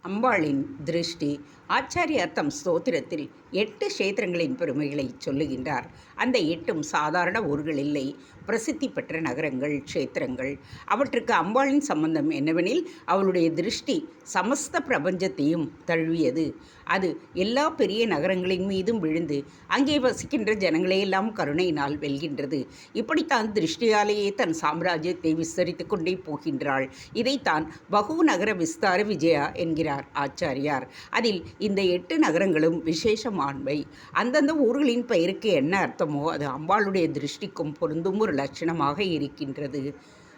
அம்பாளின் திருஷ்டி. ஆச்சாரியார் தம் ஸ்தோத்திரத்தில் 8 க்ஷேத்திரங்களின் பெருமைகளை சொல்லுகின்றார். அந்த 8ம் சாதாரண ஊர்கள் இல்லை, பிரசித்தி பெற்ற நகரங்கள், க்ஷேத்திரங்கள். அவற்றுக்கு அம்பாளின் சம்பந்தம் என்னவெனில், அவளுடைய திருஷ்டி சமஸ்த பிரபஞ்சத்தையும் தழுவியது. அது எல்லா பெரிய நகரங்களின் மீதும் விழுந்து அங்கே வசிக்கின்ற ஜனங்களையெல்லாம் கருணையினால் வெல்கின்றது. இப்படித்தான் திருஷ்டியாலேயே தன் சாம்ராஜ்யத்தை விஸ்தரித்து கொண்டே போகின்றாள். இதைத்தான் பகு நகர விஸ்தார விஜயா என்கிறார் ஆச்சாரியார். அதில் இந்த 8 நகரங்களும் விசேஷமானவை. அந்தந்த ஊர்களின் பெயருக்கு என்ன அர்த்தமோ அது அம்பாளுடைய திருஷ்டிக்கும் பொருந்தும் ஒரு லட்சணமாக இருக்கின்றது.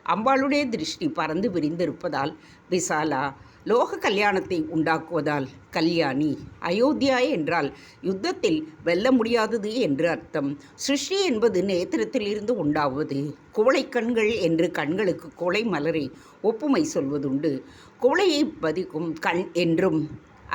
அம்பாளுடைய திருஷ்டி பறந்து விரிந்திருப்பதால் விசாலா, லோக கல்யாணத்தை உண்டாக்குவதால் கல்யாணி. அயோத்தியா என்றால் யுத்தத்தில் வெல்ல முடியாதது என்று அர்த்தம். சிருஷ்டி என்பது நேத்திரத்திலிருந்து உண்டாவது. குவளை கண்கள் என்று கண்களுக்கு குவளை மலரை ஒப்புமை சொல்வதுண்டு. குவளையை பதிக்கும் கண் என்றும்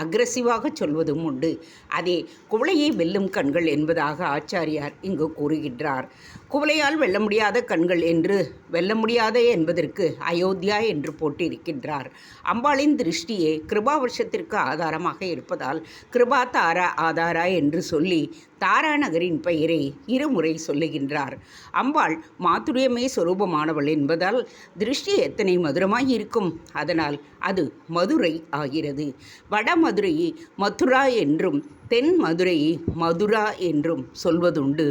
அக்ரஸிவாக சொல்வதும் உண்டு. அதே குவளையை வெல்லும் கண்கள் என்பதாக ஆச்சாரியார் இங்கு கூறுகின்றார். குவளையால் வெல்ல முடியாத கண்கள் என்று வெல்ல முடியாத என்பதற்கு அயோத்தியா என்று போட்டிருக்கின்றார். அம்பாளின் திருஷ்டியே கிருபா வருஷத்திற்கு ஆதாரமாக இருப்பதால் கிருபா தாரா ஆதாரா என்று சொல்லி தாரா நகரின் பெயரை இருமுறை சொல்லுகின்றார். அம்பாள் மாதுரியமே சொரூபமானவள் என்பதால் திருஷ்டி எத்தனை மதுரமாய் இருக்கும். அதனால் அது மதுரை ஆகிறது. வட மதுரையை மதுரா என்றும் தென் மதுரையை மதுரா என்றும் சொல்வதுண்டு.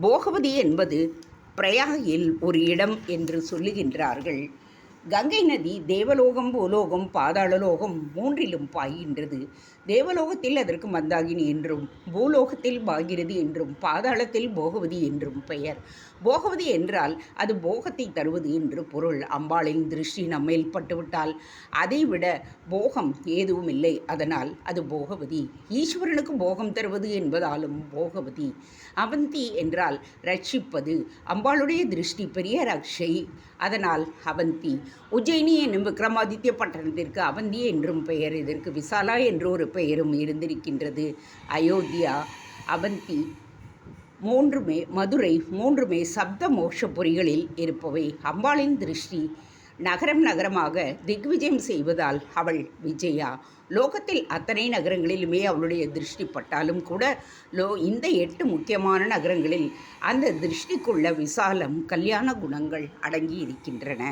போகவதி என்பது பிரயாகில் ஒரு இடம் என்று சொல்லுகின்றார்கள். கங்கை நதி தேவலோகம், பூலோகம், பாதாளலோகம் மூன்றிலும் பாய்கின்றது. தேவலோகத்தில் அதற்கு மந்தாகினி என்றும், பூலோகத்தில் பாகிரதி என்றும், பாதாளத்தில் போகவதி என்றும் பெயர். போகவதி என்றால் அது போகத்தை தருவது என்று பொருள். அம்பாளின் திருஷ்டி நம்மேல் பட்டுவிட்டால் அதைவிட போகம் எதுவும் இல்லை. அதனால் அது போகவதி. ஈஸ்வரனுக்கு போகம் தருவது என்பதாலும் போகவதி. அவந்தி என்றால் ரட்சிப்பது. அம்பாளுடைய திருஷ்டி பெரிய ரக்ஷை. அதனால் அவந்தி. உஜ்ஜயினி என்னும் விக்ரமாதித்ய பட்டணத்திற்கு அவந்தி என்றும் பெயர். இதற்கு விசாலா என்ற ஒரு பெயரும் இருந்திருக்கின்றது. அயோத்தியா, அவந்தி மூன்றுமே, மதுரை மூன்றுமே சப்த மோட்சபுரிகளில் இருப்பவை. அம்பாளின் திருஷ்டி நகரம் நகரமாக திக்விஜயம் செய்வதால் அவள் விஜயா. லோகத்தில் அத்தனை நகரங்களிலுமே அவளுடைய திருஷ்டி பட்டாலும் கூட இந்த 8 முக்கியமான நகரங்களில் அந்த திருஷ்டிக்குள்ள விசாலம், கல்யாண குணங்கள் அடங்கி இருக்கின்றன.